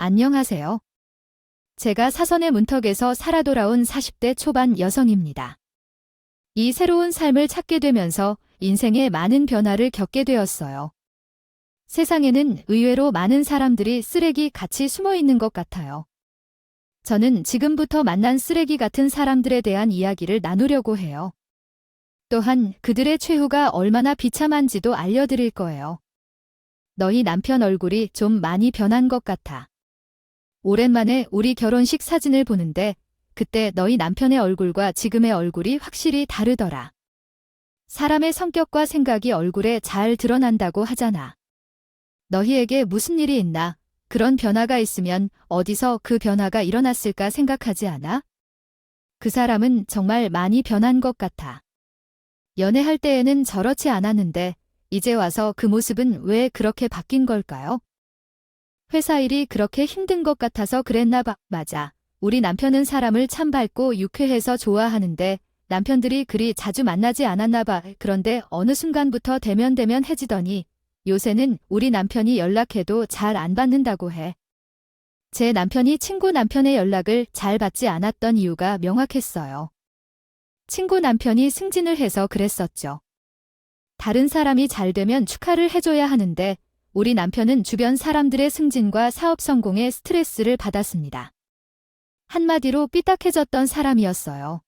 안녕하세요. 제가 사선의 문턱에서 살아 돌아온 40대 초반 여성입니다. 이 새로운 삶을 찾게 되면서 인생에 많은 변화를 겪게 되었어요. 세상에는 의외로 많은 사람들이 쓰레기 같이 숨어 있는 것 같아요. 저는 지금부터 만난 쓰레기 같은 사람들에 대한 이야기를 나누려고 해요. 또한 그들의 최후가 얼마나 비참한지도 알려드릴 거예요. 너희 남편 얼굴이 좀 많이 변한 것 같아. 오랜만에 우리 결혼식 사진을 보는데 그때 너희 남편의 얼굴과 지금의 얼굴이 확실히 다르더라. 사람의 성격과 생각이 얼굴에 잘 드러난다고 하잖아. 너희에게 무슨 일이 있나? 그런 변화가 있으면 어디서 그 변화가 일어났을까 생각하지 않아? 그 사람은 정말 많이 변한 것 같아. 연애할 때에는 저렇지 않았는데 이제 와서 그 모습은 왜 그렇게 바뀐 걸까요? 회사 일이 그렇게 힘든 것 같아서 그랬나 봐. 맞아. 우리 남편은 사람을 참 밝고 유쾌해서 좋아하는데 남편들이 그리 자주 만나지 않았나 봐. 그런데 어느 순간부터 대면해지더니 요새는 우리 남편이 연락해도 잘 안 받는다고 해. 제 남편이 친구 남편의 연락을 잘 받지 않았던 이유가 명확했어요. 친구 남편이 승진을 해서 그랬었죠. 다른 사람이 잘 되면 축하를 해줘야 하는데 우리 남편은 주변 사람들의 승진과 사업 성공에 스트레스를 받았습니다. 한마디로 삐딱해졌던 사람이었어요.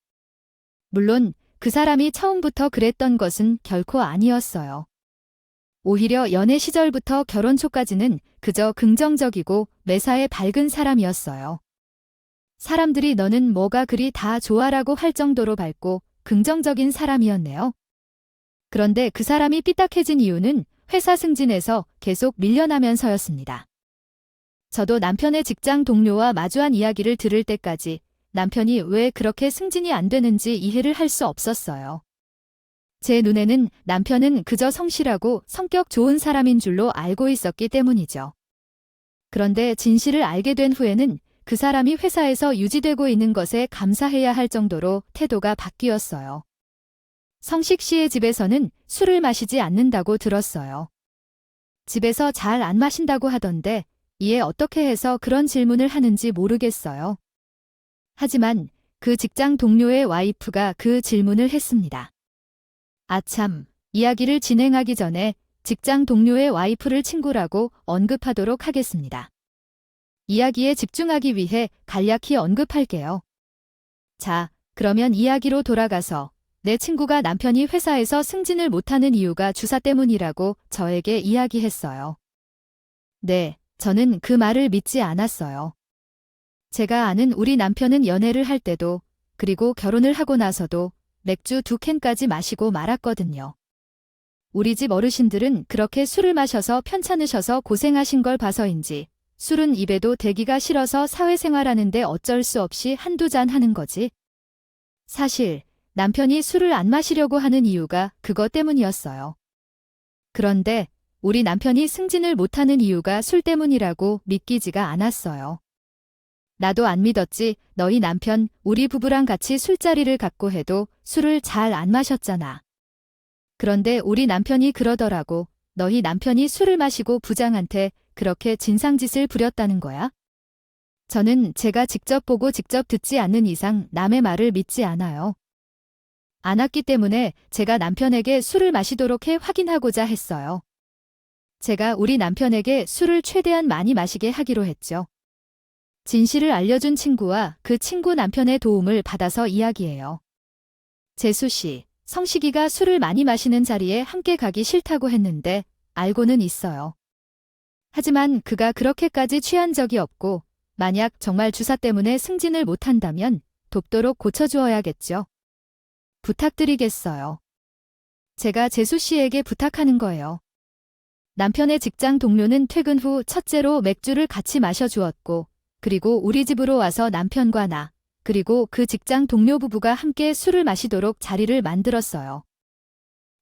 물론 그 사람이 처음부터 그랬던 것은 결코 아니었어요. 오히려 연애 시절부터 결혼 초까지는 그저 긍정적이고 매사에 밝은 사람이었어요. 사람들이 너는 뭐가 그리 다 좋아라고 할 정도로 밝고 긍정적인 사람이었네요. 그런데 그 사람이 삐딱해진 이유는 회사 승진에서 계속 밀려나면서였습니다. 저도 남편의 직장 동료와 마주한 이야기를 들을 때까지 남편이 왜 그렇게 승진이 안 되는지 이해를 할 수 없었어요. 제 눈에는 남편은 그저 성실하고 성격 좋은 사람인 줄로 알고 있었기 때문이죠. 그런데 진실을 알게 된 후에는 그 사람이 회사에서 유지되고 있는 것에 감사해야 할 정도로 태도가 바뀌었어요. 성식 씨의 집에서는 술을 마시지 않는다고 들었어요. 집에서 잘 안 마신다고 하던데 이에 어떻게 해서 그런 질문을 하는지 모르겠어요. 하지만 그 직장 동료의 와이프가 그 질문을 했습니다. 아참, 이야기를 진행하기 전에 직장 동료의 와이프를 친구라고 언급하도록 하겠습니다. 이야기에 집중하기 위해 간략히 언급할게요. 자, 그러면 이야기로 돌아가서 내 친구가 남편이 회사에서 승진을 못하는 이유가 주사 때문이라고 저에게 이야기했어요. 네, 저는 그 말을 믿지 않았어요. 제가 아는 우리 남편은 연애를 할 때도 그리고 결혼을 하고 나서도 맥주 2캔까지 마시고 말았거든요. 우리 집 어르신들은 그렇게 술을 마셔서 편찮으셔서 고생하신 걸 봐서인지 술은 입에도 대기가 싫어서 사회생활하는데 어쩔 수 없이 한두 잔 하는 거지. 사실 남편이 술을 안 마시려고 하는 이유가 그것 때문이었어요. 그런데 우리 남편이 승진을 못하는 이유가 술 때문이라고 믿기지가 않았어요. 나도 안 믿었지. 너희 남편 우리 부부랑 같이 술자리를 갖고 해도 술을 잘 안 마셨잖아. 그런데 우리 남편이 그러더라고. 너희 남편이 술을 마시고 부장한테 그렇게 진상짓을 부렸다는 거야? 저는 제가 직접 보고 직접 듣지 않는 이상 남의 말을 믿지 않아요. 않았기 때문에 제가 남편에게 술을 마시도록 해 확인하고자 했어요. 제가 우리 남편에게 술을 최대한 많이 마시게 하기로 했죠. 진실을 알려준 친구와 그 친구 남편의 도움을 받아서 이야기해요. 재수 씨, 성식이가 술을 많이 마시는 자리에 함께 가기 싫다고 했는데 알고는 있어요. 하지만 그가 그렇게까지 취한 적이 없고 만약 정말 주사 때문에 승진을 못한다면 돕도록 고쳐주어야겠죠. 부탁드리겠어요. 제가 재수 씨에게 부탁하는 거예요. 남편의 직장 동료는 퇴근 후 첫째로 맥주를 같이 마셔주었고 그리고 우리 집으로 와서 남편과 나 그리고 그 직장 동료 부부가 함께 술을 마시도록 자리를 만들었어요.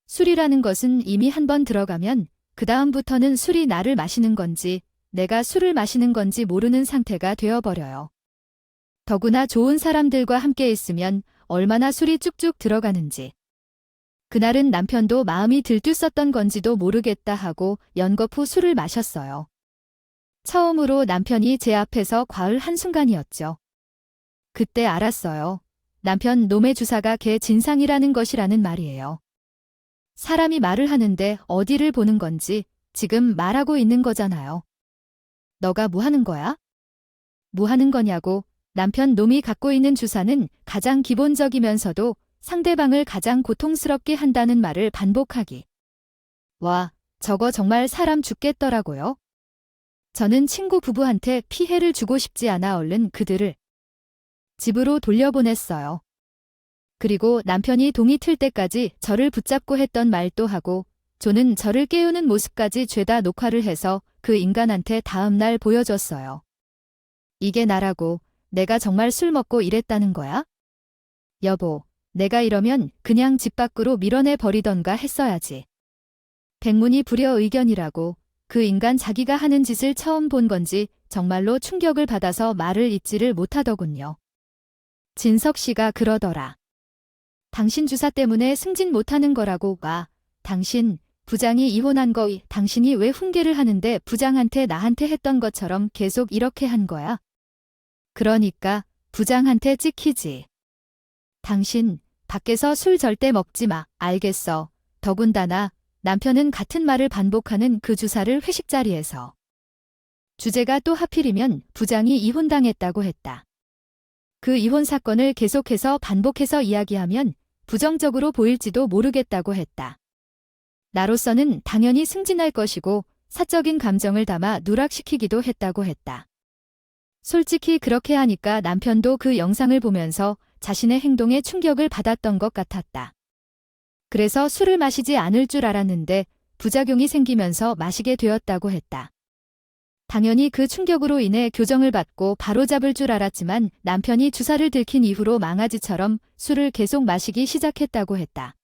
술이라는 것은 이미 한 번 들어가면 그 다음부터는 술이 나를 마시는 건지 내가 술을 마시는 건지 모르는 상태가 되어버려요. 더구나 좋은 사람들과 함께 있으면 얼마나 술이 쭉쭉 들어가는지. 그날은 남편도 마음이 들뜨었던 건지도 모르겠다 하고 연거푸 술을 마셨어요. 처음으로 남편이 제 앞에서 과을 한 순간이었죠. 그때 알았어요. 남편 놈의 주사가 걔 진상이라는 것이라는 말이에요. 사람이 말을 하는데 어디를 보는 건지 지금 말하고 있는 거잖아요. 너가 뭐 하는 거야? 뭐 하는 거냐고. 남편 놈이 갖고 있는 주사는 가장 기본적이면서도 상대방을 가장 고통스럽게 한다는 말을 반복하기. 와, 저거 정말 사람 죽겠더라고요. 저는 친구 부부한테 피해를 주고 싶지 않아 얼른 그들을 집으로 돌려보냈어요. 그리고 남편이 동이 틀 때까지 저를 붙잡고 했던 말도 하고 조는 저를 깨우는 모습까지 죄다 녹화를 해서 그 인간한테 다음날 보여줬어요. 이게 나라고. 내가 정말 술 먹고 이랬다는 거야? 여보, 내가 이러면 그냥 집 밖으로 밀어내 버리던가 했어야지. 백문이 불여의견이라고. 그 인간 자기가 하는 짓을 처음 본 건지 정말로 충격을 받아서 말을 잇지를 못하더군요. 진석 씨가 그러더라. 당신 주사 때문에 승진 못하는 거라고. 당신, 부장이 이혼한 거 당신이 왜 훈계를 하는데 부장한테 나한테 했던 것처럼 계속 이렇게 한 거야? 그러니까 부장한테 찍히지. 당신, 밖에서 술 절대 먹지 마. 알겠어. 더군다나 남편은 같은 말을 반복하는 그 주사를 회식 자리에서. 주제가 또 하필이면 부장이 이혼당했다고 했다. 그 이혼 사건을 계속해서 반복해서 이야기하면 부정적으로 보일지도 모르겠다고 했다. 나로서는 당연히 승진할 것이고 사적인 감정을 담아 누락시키기도 했다고 했다. 솔직히 그렇게 하니까 남편도 그 영상을 보면서 자신의 행동에 충격을 받았던 것 같았다. 그래서 술을 마시지 않을 줄 알았는데 부작용이 생기면서 마시게 되었다고 했다. 당연히 그 충격으로 인해 교정을 받고 바로잡을 줄 알았지만 남편이 주사를 들킨 이후로 망아지처럼 술을 계속 마시기 시작했다고 했다.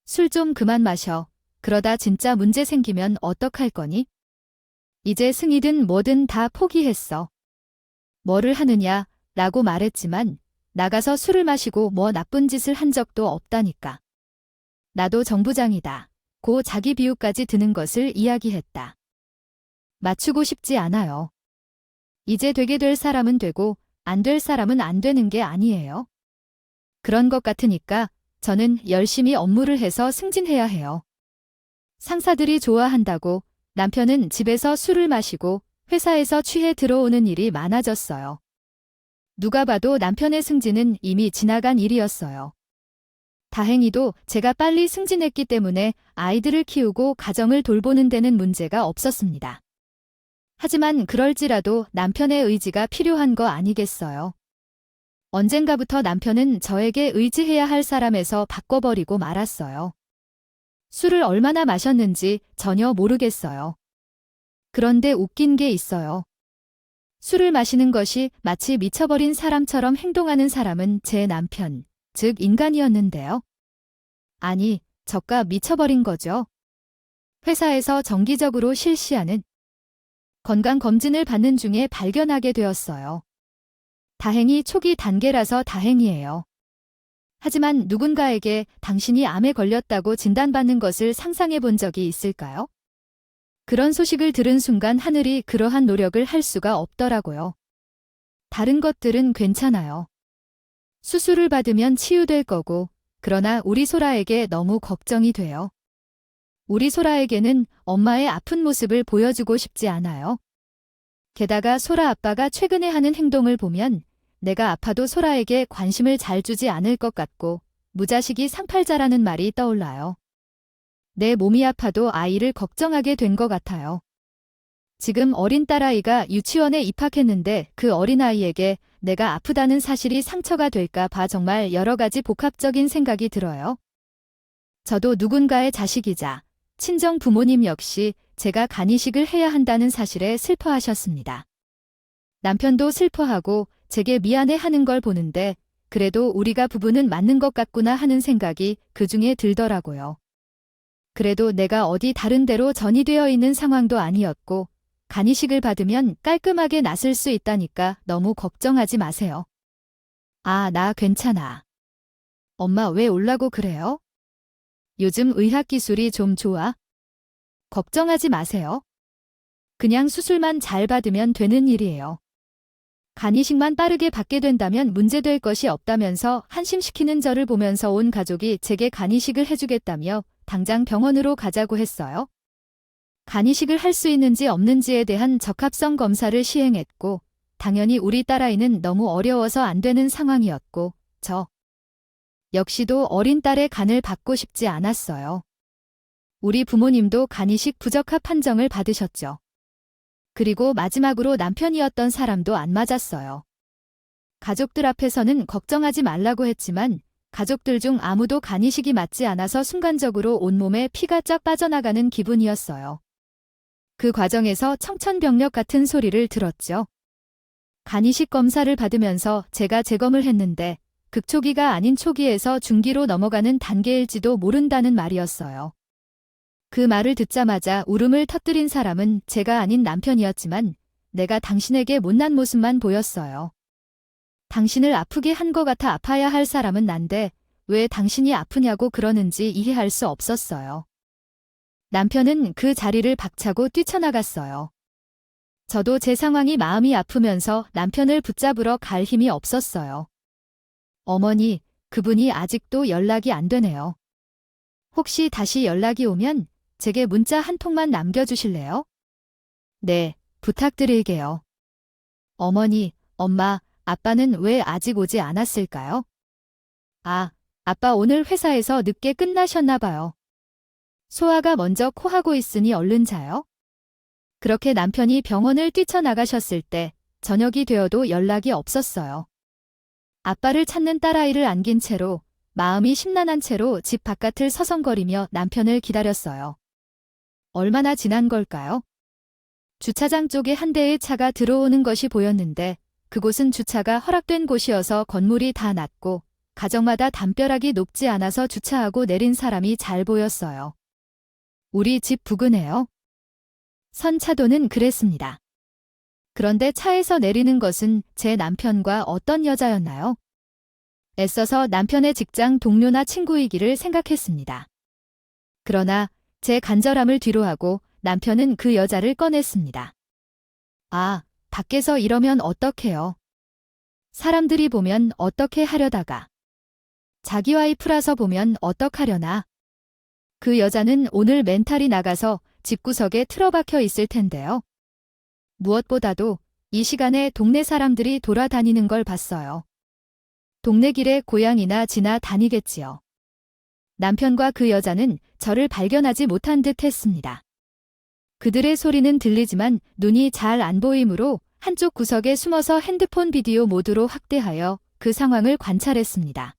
술 좀 그만 마셔. 그러다 진짜 문제 생기면 어떡할 거니? 이제 승이든 뭐든 다 포기했어. 뭐를 하느냐? 라고 말했지만 나가서 술을 마시고 뭐 나쁜 짓을 한 적도 없다니까. 나도 정부장이다. 고 자기 비유까지 드는 것을 이야기했다. 맞추고 싶지 않아요. 이제 되게 될 사람은 되고 안 될 사람은 안 되는 게 아니에요. 그런 것 같으니까 저는 열심히 업무를 해서 승진해야 해요. 상사들이 좋아한다고 남편은 집에서 술을 마시고 회사에서 취해 들어오는 일이 많아졌어요. 누가 봐도 남편의 승진은 이미 지나간 일이었어요. 다행히도 제가 빨리 승진했기 때문에 아이들을 키우고 가정을 돌보는 데는 문제가 없었습니다. 하지만 그럴지라도 남편의 의지가 필요한 거 아니겠어요? 언젠가부터 남편은 저에게 의지해야 할 사람에서 바꿔버리고 말았어요. 술을 얼마나 마셨는지 전혀 모르겠어요. 그런데 웃긴 게 있어요. 술을 마시는 것이 마치 미쳐버린 사람처럼 행동하는 사람은 제 남편, 즉 인간이었는데요. 아니, 저가 미쳐버린 거죠. 회사에서 정기적으로 실시하는 건강검진을 받는 중에 발견하게 되었어요. 다행히 초기 단계라서 다행이에요. 하지만 누군가에게 당신이 암에 걸렸다고 진단받는 것을 상상해 본 적이 있을까요? 그런 소식을 들은 순간 하늘이 그러한 노력을 할 수가 없더라고요. 다른 것들은 괜찮아요. 수술을 받으면 치유될 거고, 그러나 우리 소라에게 너무 걱정이 돼요. 우리 소라에게는 엄마의 아픈 모습을 보여주고 싶지 않아요. 게다가 소라 아빠가 최근에 하는 행동을 보면 내가 아파도 소라에게 관심을 잘 주지 않을 것 같고 무자식이 상팔자라는 말이 떠올라요. 내 몸이 아파도 아이를 걱정하게 된 것 같아요. 지금 어린 딸아이가 유치원에 입학했는데 그 어린아이에게 내가 아프다는 사실이 상처가 될까 봐 정말 여러 가지 복합적인 생각이 들어요. 저도 누군가의 자식이자 친정 부모님 역시 제가 간이식을 해야 한다는 사실에 슬퍼하셨습니다. 남편도 슬퍼하고 제게 미안해하는 걸 보는데 그래도 우리가 부부는 맞는 것 같구나 하는 생각이 그중에 들더라고요. 그래도 내가 어디 다른 데로 전이되어 있는 상황도 아니었고 간이식을 받으면 깔끔하게 낫을 수 있다니까 너무 걱정하지 마세요. 아, 나 괜찮아. 엄마 왜 올라고 그래요? 요즘 의학기술이 좀 좋아? 걱정하지 마세요. 그냥 수술만 잘 받으면 되는 일이에요. 간 이식만 빠르게 받게 된다면 문제될 것이 없다면서 한심시키는 저를 보면서 온 가족이 제게 간 이식을 해주겠다며 당장 병원으로 가자고 했어요. 간 이식을 할 수 있는지 없는지에 대한 적합성 검사를 시행했고, 당연히 우리 딸아이는 너무 어려워서 안 되는 상황이었고, 저 역시도 어린 딸의 간을 받고 싶지 않았어요. 우리 부모님도 간 이식 부적합 판정을 받으셨죠. 그리고 마지막으로 남편이었던 사람도 안 맞았어요. 가족들 앞에서는 걱정하지 말라고 했지만 가족들 중 아무도 간 이식이 맞지 않아서 순간적으로 온몸에 피가 쫙 빠져나가는 기분이었어요. 그 과정에서 청천벽력 같은 소리를 들었죠. 간 이식 검사를 받으면서 제가 재검을 했는데 극초기가 아닌 초기에서 중기로 넘어가는 단계일지도 모른다는 말이었어요. 그 말을 듣자마자 울음을 터뜨린 사람은 제가 아닌 남편이었지만 내가 당신에게 못난 모습만 보였어요. 당신을 아프게 한 것 같아 아파야 할 사람은 난데 왜 당신이 아프냐고 그러는지 이해할 수 없었어요. 남편은 그 자리를 박차고 뛰쳐나갔어요. 저도 제 상황이 마음이 아프면서 남편을 붙잡으러 갈 힘이 없었어요. 어머니, 그분이 아직도 연락이 안 되네요. 혹시 다시 연락이 오면 제게 문자 한 통만 남겨주실래요? 네, 부탁드릴게요. 어머니, 엄마, 아빠는 왜 아직 오지 않았을까요? 아, 아빠 오늘 회사에서 늦게 끝나셨나 봐요. 소아가 먼저 코하고 있으니 얼른 자요. 그렇게 남편이 병원을 뛰쳐나가셨을 때 저녁이 되어도 연락이 없었어요. 아빠를 찾는 딸아이를 안긴 채로 마음이 심란한 채로 집 바깥을 서성거리며 남편을 기다렸어요. 얼마나 지난 걸까요? 주차장 쪽에 한 대의 차가 들어오는 것이 보였는데 그곳은 주차가 허락된 곳이어서 건물이 다 낮고 가정마다 담벼락이 높지 않아서 주차하고 내린 사람이 잘 보였어요. 우리 집 부근에요. 선차도는 그랬습니다. 그런데 차에서 내리는 것은 제 남편과 어떤 여자였나요? 애써서 남편의 직장 동료나 친구이기를 생각했습니다. 그러나 제 간절함을 뒤로하고 남편은 그 여자를 꺼냈습니다. 아, 밖에서 이러면 어떡해요? 사람들이 보면 어떻게 하려다가. 자기 와이프라서 보면 어떡하려나? 그 여자는 오늘 멘탈이 나가서 집구석에 틀어박혀 있을 텐데요. 무엇보다도 이 시간에 동네 사람들이 돌아다니는 걸 봤어요. 동네 길에 고양이나 지나 다니겠지요. 남편과 그 여자는 저를 발견하지 못한 듯 했습니다. 그들의 소리는 들리지만 눈이 잘 안 보이므로 한쪽 구석에 숨어서 핸드폰 비디오 모드로 확대하여 그 상황을 관찰했습니다.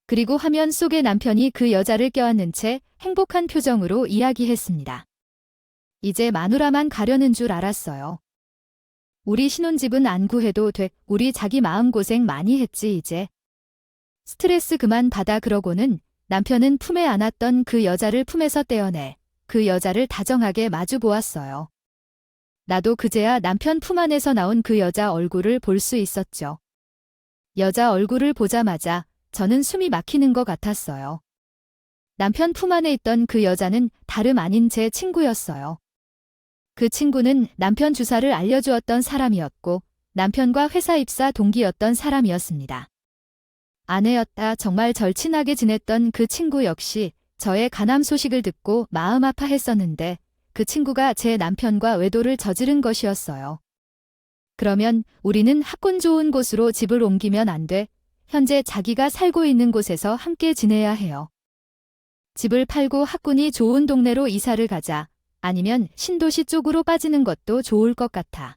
그리고 화면 속에 남편이 그 여자를 껴안는 채 행복한 표정으로 이야기했습니다. 이제 마누라만 가려는 줄 알았어요. 우리 신혼집은 안 구해도 돼. 우리 자기 마음고생 많이 했지 이제. 스트레스 그만 받아. 그러고는 남편은 품에 안았던 그 여자를 품에서 떼어내 그 여자를 다정하게 마주 보았어요. 나도 그제야 남편 품 안에서 나온 그 여자 얼굴을 볼 수 있었죠. 여자 얼굴을 보자마자 저는 숨이 막히는 것 같았어요. 남편 품 안에 있던 그 여자는 다름 아닌 제 친구였어요. 그 친구는 남편 주사를 알려주었던 사람이었고 남편과 회사 입사 동기였던 사람이었습니다. 아내였다. 정말 절친하게 지냈던 그 친구 역시 저의 간암 소식을 듣고 마음 아파했었는데 그 친구가 제 남편과 외도를 저지른 것이었어요. 그러면 우리는 학군 좋은 곳으로 집을 옮기면 안 돼. 현재 자기가 살고 있는 곳에서 함께 지내야 해요. 집을 팔고 학군이 좋은 동네로 이사를 가자. 아니면 신도시 쪽으로 빠지는 것도 좋을 것 같아.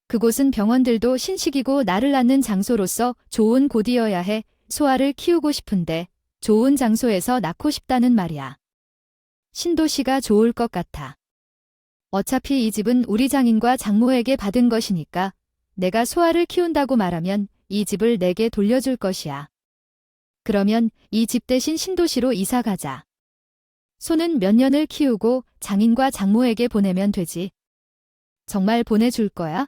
그곳은 병원들도 신식이고 나를 낳는 장소로서 좋은 곳이어야 해. 소아를 키우고 싶은데 좋은 장소에서 낳고 싶다는 말이야. 신도시가 좋을 것 같아. 어차피 이 집은 우리 장인과 장모에게 받은 것이니까 내가 소아를 키운다고 말하면 이 집을 내게 돌려줄 것이야. 그러면 이 집 대신 신도시로 이사 가자. 소는 몇 년을 키우고 장인과 장모에게 보내면 되지. 정말 보내줄 거야?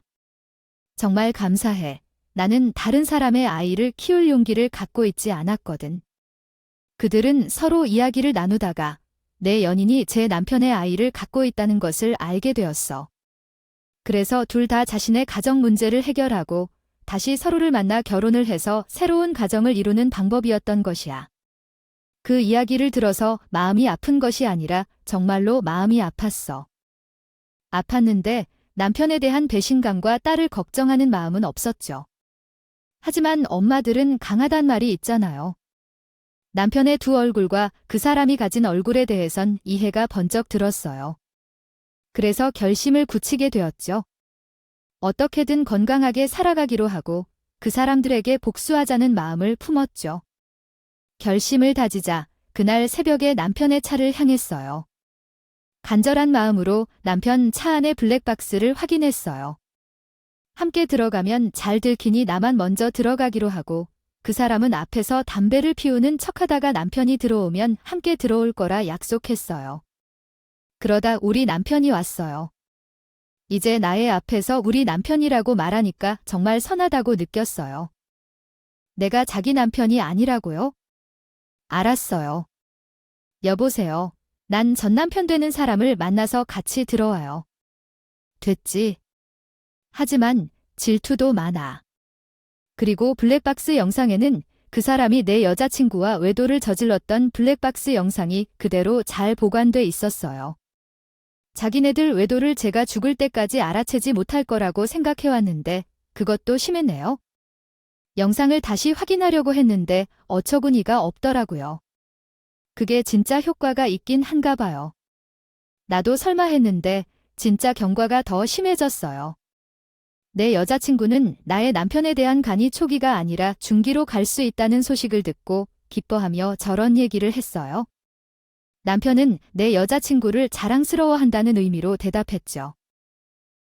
정말 감사해. 나는 다른 사람의 아이를 키울 용기를 갖고 있지 않았거든. 그들은 서로 이야기를 나누다가 내 연인이 제 남편의 아이를 갖고 있다는 것을 알게 되었어. 그래서 둘 다 자신의 가정 문제를 해결하고 다시 서로를 만나 결혼을 해서 새로운 가정을 이루는 방법이었던 것이야. 그 이야기를 들어서 마음이 아픈 것이 아니라 정말로 마음이 아팠어. 아팠는데 남편에 대한 배신감과 딸을 걱정하는 마음은 없었죠. 하지만 엄마들은 강하단 말이 있잖아요. 남편의 두 얼굴과 그 사람이 가진 얼굴에 대해선 이해가 번쩍 들었어요. 그래서 결심을 굳히게 되었죠. 어떻게든 건강하게 살아가기로 하고 그 사람들에게 복수하자는 마음을 품었죠. 결심을 다지자 그날 새벽에 남편의 차를 향했어요. 간절한 마음으로 남편 차 안의 블랙박스를 확인했어요. 함께 들어가면 잘 들키니 나만 먼저 들어가기로 하고 그 사람은 앞에서 담배를 피우는 척하다가 남편이 들어오면 함께 들어올 거라 약속했어요. 그러다 우리 남편이 왔어요. 이제 나의 앞에서 우리 남편이라고 말하니까 정말 선하다고 느꼈어요. 내가 자기 남편이 아니라고요? 알았어요. 여보세요. 난 전남편 되는 사람을 만나서 같이 들어와요. 됐지. 하지만 질투도 많아. 그리고 블랙박스 영상에는 그 사람이 내 여자친구와 외도를 저질렀던 블랙박스 영상이 그대로 잘 보관돼 있었어요. 자기네들 외도를 제가 죽을 때까지 알아채지 못할 거라고 생각해왔는데 그것도 심했네요. 영상을 다시 확인하려고 했는데 어처구니가 없더라고요. 그게 진짜 효과가 있긴 한가 봐요. 나도 설마 했는데 진짜 경과가 더 심해졌어요. 내 여자친구는 나의 남편에 대한 간이 초기가 아니라 중기로 갈 수 있다는 소식을 듣고 기뻐하며 저런 얘기를 했어요. 남편은 내 여자친구를 자랑스러워한다는 의미로 대답했죠.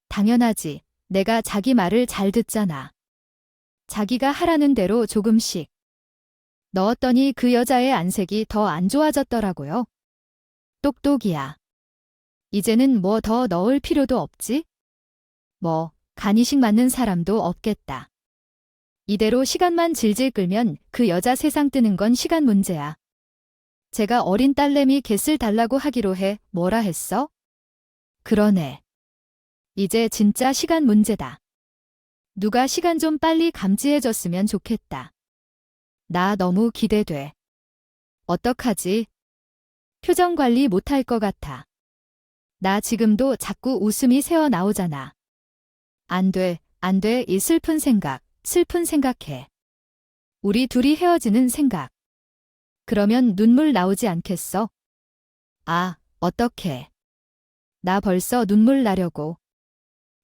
당연하지. 내가 자기 말을 잘 듣잖아. 자기가 하라는 대로 조금씩 넣었더니 그 여자의 안색이 더 안 좋아졌더라고요. 똑똑이야. 이제는 뭐 더 넣을 필요도 없지? 뭐, 간이식 맞는 사람도 없겠다. 이대로 시간만 질질 끌면 그 여자 세상 뜨는 건 시간 문제야. 제가 어린 딸내미 겟을 달라고 하기로 해 뭐라 했어? 그러네. 이제 진짜 시간 문제다. 누가 시간 좀 빨리 감지해줬으면 좋겠다. 나 너무 기대돼. 어떡하지? 표정 관리 못할 것 같아. 나 지금도 자꾸 웃음이 새어나오잖아. 안 돼, 안 돼, 이 슬픈 생각해. 우리 둘이 헤어지는 생각. 그러면 눈물 나오지 않겠어? 아, 어떡해. 나 벌써 눈물 나려고.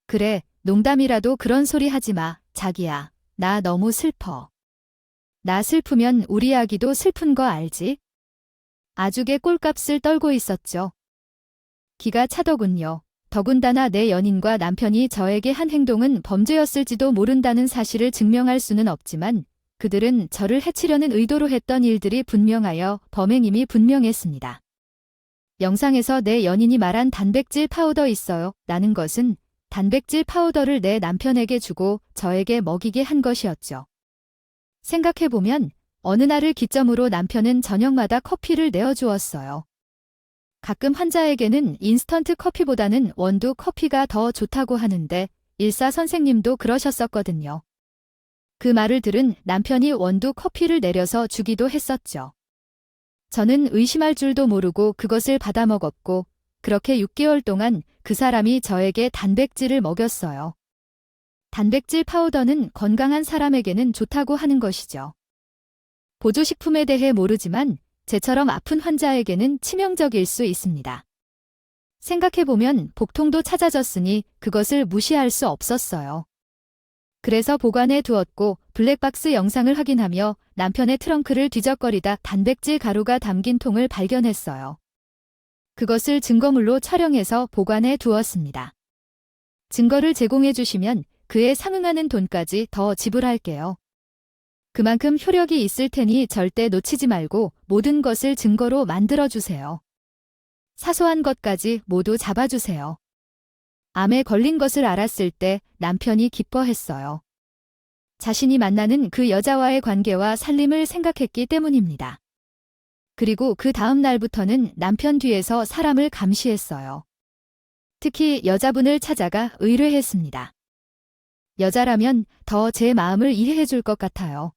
그래, 농담이라도 그런 소리 하지 마, 자기야. 나 너무 슬퍼. 나 슬프면 우리 아기도 슬픈 거 알지? 아주게 꼴값을 떨고 있었죠. 기가 차더군요. 더군다나 내 연인과 남편이 저에게 한 행동은 범죄였을지도 모른다는 사실을 증명할 수는 없지만 그들은 저를 해치려는 의도로 했던 일들이 분명하여 범행임이 분명했습니다. 영상에서 내 연인이 말한 단백질 파우더 있어요 라는 것은 단백질 파우더를 내 남편에게 주고 저에게 먹이게 한 것이었죠. 생각해보면 어느 날을 기점으로 남편은 저녁마다 커피를 내어주었어요. 가끔 환자에게는 인스턴트 커피보다는 원두 커피가 더 좋다고 하는데 일사 선생님도 그러셨었거든요. 그 말을 들은 남편이 원두 커피를 내려서 주기도 했었죠. 저는 의심할 줄도 모르고 그것을 받아 먹었고 그렇게 6개월 동안 그 사람이 저에게 단백질을 먹였어요. 단백질 파우더는 건강한 사람에게는 좋다고 하는 것이죠. 보조식품에 대해 모르지만 제처럼 아픈 환자에게는 치명적일 수 있습니다. 생각해보면 복통도 찾아졌으니 그것을 무시할 수 없었어요. 그래서 보관해 두었고 블랙박스 영상을 확인하며 남편의 트렁크를 뒤적거리다 단백질 가루가 담긴 통을 발견했어요. 그것을 증거물로 촬영해서 보관해 두었습니다. 증거를 제공해 주시면 그에 상응하는 돈까지 더 지불할게요. 그만큼 효력이 있을 테니 절대 놓치지 말고 모든 것을 증거로 만들어주세요. 사소한 것까지 모두 잡아주세요. 암에 걸린 것을 알았을 때 남편이 기뻐했어요. 자신이 만나는 그 여자와의 관계와 살림을 생각했기 때문입니다. 그리고 그 다음 날부터는 남편 뒤에서 사람을 감시했어요. 특히 여자분을 찾아가 의뢰했습니다. 여자라면 더 제 마음을 이해해 줄 것 같아요.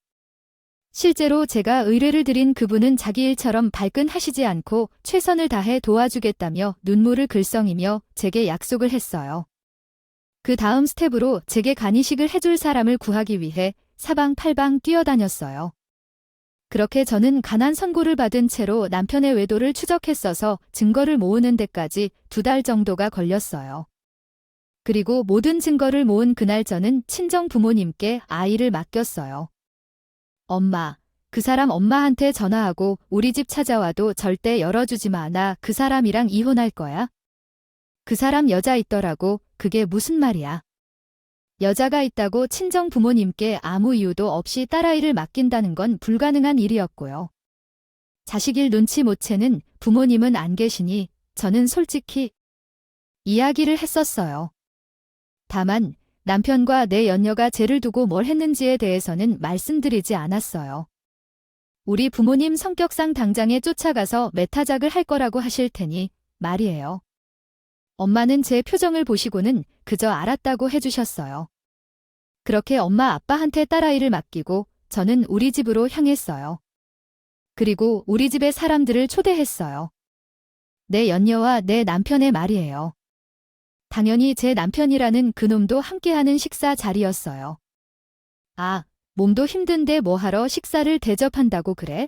실제로 제가 의뢰를 드린 그분은 자기 일처럼 발끈하시지 않고 최선을 다해 도와주겠다며 눈물을 글썽이며 제게 약속을 했어요. 그 다음 스텝으로 제게 간이식을 해줄 사람을 구하기 위해 사방팔방 뛰어다녔어요. 그렇게 저는 가난 선고를 받은 채로 남편의 외도를 추적했어서 증거를 모으는 데까지 2달 정도가 걸렸어요. 그리고 모든 증거를 모은 그날 저는 친정 부모님께 아이를 맡겼어요. 엄마, 그 사람 엄마한테 전화하고 우리 집 찾아와도 절대 열어주지 마. 나 그 사람이랑 이혼할 거야. 그 사람 여자 있더라고. 그게 무슨 말이야. 여자가 있다고 친정 부모님께 아무 이유도 없이 딸아이를 맡긴다는 건 불가능한 일이었고요. 자식일 눈치 못 채는 부모님은 안 계시니 저는 솔직히 이야기를 했었어요. 다만 남편과 내 연녀가 죄를 두고 뭘 했는지에 대해서는 말씀드리지 않았어요. 우리 부모님 성격상 당장에 쫓아가서 매타작을 할 거라고 하실 테니 말이에요. 엄마는 제 표정을 보시고는 그저 알았다고 해주셨어요. 그렇게 엄마 아빠한테 딸아이를 맡기고 저는 우리 집으로 향했어요. 그리고 우리 집에 사람들을 초대했어요. 내 연녀와 내 남편의 말이에요. 당연히 제 남편이라는 그놈도 함께하는 식사 자리였어요. 아, 몸도 힘든데 뭐하러 식사를 대접한다고 그래?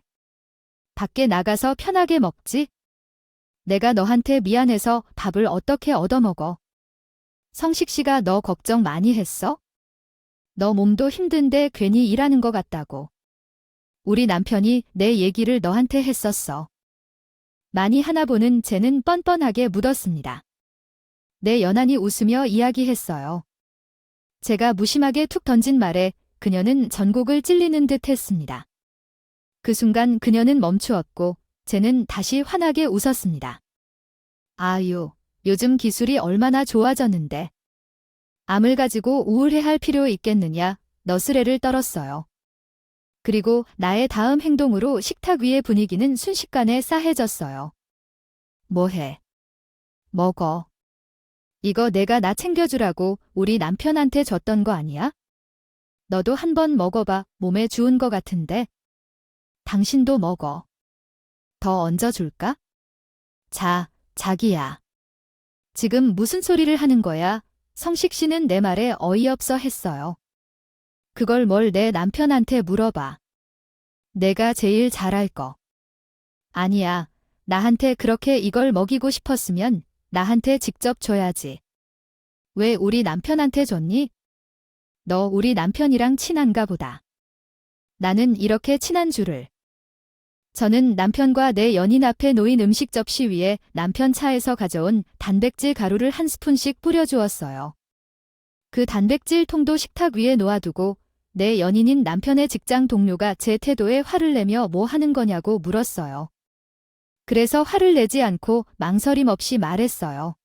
밖에 나가서 편하게 먹지? 내가 너한테 미안해서 밥을 어떻게 얻어먹어? 성식 씨가 너 걱정 많이 했어? 너 몸도 힘든데 괜히 일하는 것 같다고. 우리 남편이 내 얘기를 너한테 했었어. 많이 하나 보는 쟤는 뻔뻔하게 묻었습니다. 내 연한이 웃으며 이야기했어요. 제가 무심하게 툭 던진 말에 그녀는 전곡을 찔리는 듯 했습니다. 그 순간 그녀는 멈추었고 쟤는 다시 환하게 웃었습니다. 아유, 요즘 기술이 얼마나 좋아졌는데. 암을 가지고 우울해할 필요 있겠느냐, 너스레를 떨었어요. 그리고 나의 다음 행동으로 식탁 위의 분위기는 순식간에 싸해졌어요. 뭐해? 먹어. 이거 내가 나 챙겨주라고 우리 남편한테 줬던 거 아니야? 너도 한번 먹어봐. 몸에 좋은 거 같은데. 당신도 먹어. 더 얹어줄까? 자, 자기야. 지금 무슨 소리를 하는 거야? 성식 씨는 내 말에 어이없어 했어요. 그걸 뭘 내 남편한테 물어봐. 내가 제일 잘할 거. 아니야. 나한테 그렇게 이걸 먹이고 싶었으면 나한테 직접 줘야지. 왜 우리 남편한테 줬니? 너 우리 남편이랑 친한가 보다. 나는 이렇게 친한 줄을. 저는 남편과 내 연인 앞에 놓인 음식 접시 위에 남편 차에서 가져온 단백질 가루를 한 스푼씩 뿌려주었어요. 그 단백질 통도 식탁 위에 놓아두고 내 연인인 남편의 직장 동료가 제 태도에 화를 내며 뭐 하는 거냐고 물었어요. 그래서 화를 내지 않고 망설임 없이 말했어요.